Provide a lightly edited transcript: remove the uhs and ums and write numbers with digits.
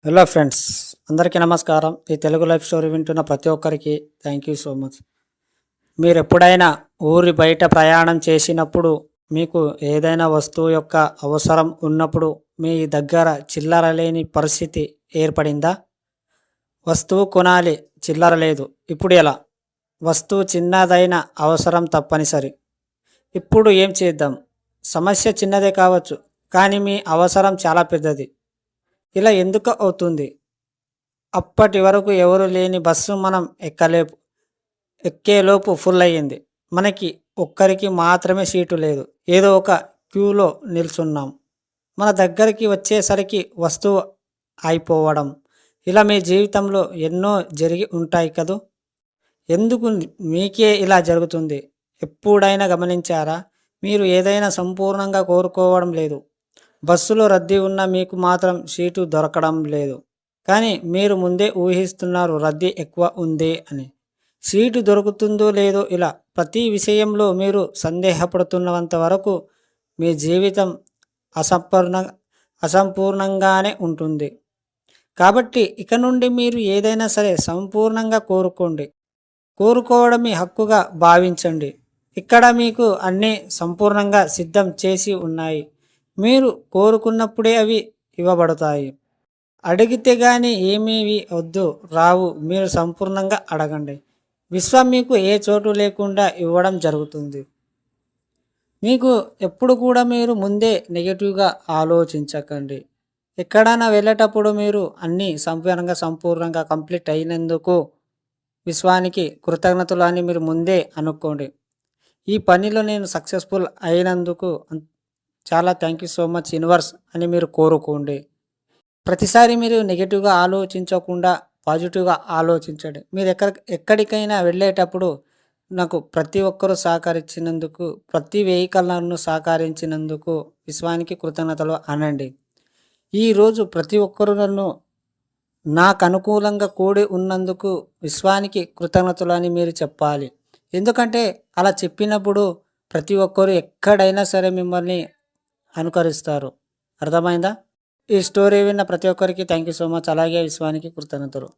Hello friends, అందరికీ నమస్కారం. ఈ తెలుగు లైఫ్ స్టోరీ వింటున్న ప్రతి ఒక్కరికి థ్యాంక్ యూ సో మచ్. మీరు ఎప్పుడైనా ఊరి బయట ప్రయాణం చేసినప్పుడు మీకు ఏదైనా వస్తువు యొక్క అవసరం ఉన్నప్పుడు మీ దగ్గర చిల్లర లేని పరిస్థితి ఏర్పడిందా? వస్తువు కొనాలి, చిల్లర లేదు. ఇప్పుడు ఎలా? వస్తువు చిన్నదైన అవసరం తప్పనిసరి. ఇప్పుడు ఏం చేద్దాం? సమస్య చిన్నదే కావచ్చు, కానీ మీ అవసరం చాలా పెద్దది. ఇలా ఎందుకు అవుతుంది? అప్పటి వరకు ఎవరు లేని బస్సు మనం ఎక్కేలోపు ఫుల్ అయ్యింది. మనకి ఒక్కరికి మాత్రమే సీటు లేదు. ఏదో ఒక క్యూలో నిల్చున్నాం. మన దగ్గరికి వచ్చేసరికి వస్తువు అయిపోవడం. ఇలా మీ జీవితంలో ఎన్నో జరిగి ఉంటాయి కదూ. ఎందుకు మీకే ఇలా జరుగుతుంది? ఎప్పుడైనా గమనించారా? మీరు ఏదైనా సంపూర్ణంగా కోరుకోవడం లేదు. బస్సులో రద్దీ ఉన్న మీకు మాత్రం సీటు దొరకడం లేదు. కానీ మీరు ముందే ఊహిస్తున్నారు రద్దీ ఎక్కువ ఉంది అని. సీటు దొరుకుతుందో లేదో ఇలా ప్రతి విషయంలో మీరు సందేహపడుతున్నంత వరకు మీ జీవితం అసంపూర్ణ అసంపూర్ణంగానే ఉంటుంది. కాబట్టి ఇక నుండి మీరు ఏదైనా సరే సంపూర్ణంగా కోరుకోండి. కోరుకోవడం మీ హక్కుగా భావించండి. ఇక్కడ మీకు అన్నీ సంపూర్ణంగా సిద్ధం చేసి ఉన్నాయి. మీరు కోరుకున్నప్పుడే అవి ఇవ్వబడతాయి. అడిగితే గాని ఏమీవి వద్దు రావు. మీరు సంపూర్ణంగా అడగండి. విశ్వం మీకు ఏ చోటు లేకుండా ఇవ్వడం జరుగుతుంది. మీకు ఎప్పుడు కూడా మీరు ముందే నెగిటివ్గా ఆలోచించకండి. ఎక్కడైనా వెళ్ళేటప్పుడు మీరు అన్నీ సంపూర్ణంగా కంప్లీట్ అయినందుకు విశ్వానికి కృతజ్ఞతలు అని మీరు ముందే అనుకోండి. ఈ పనిలో నేను సక్సెస్ఫుల్ అయినందుకు చాలా thank you so much universe అని మీరు కోరుకోండి. ప్రతిసారి మీరు నెగిటివ్గా ఆలోచించకుండా పాజిటివ్గా ఆలోచించండి. మీరు ఎక్కడికైనా వెళ్ళేటప్పుడు నాకు ప్రతి ఒక్కరూ సహకరించినందుకు, ప్రతి వెహికల్ నన్ను సహకరించినందుకు విశ్వానికి కృతజ్ఞతలు అనండి. ఈరోజు ప్రతి ఒక్కరూ నాకు అనుకూలంగా కూడి ఉన్నందుకు విశ్వానికి కృతజ్ఞతలు అని మీరు చెప్పాలి. ఎందుకంటే అలా చెప్పినప్పుడు ప్రతి ఒక్కరు ఎక్కడైనా సరే మిమ్మల్ని అనుకరిస్తారు. అర్థమైందా? ఈ స్టోరీ విన్న ప్రతి ఒక్కరికి థ్యాంక్ యూ సో మచ్. అలాగే విశ్వానికి కృతజ్ఞతలు.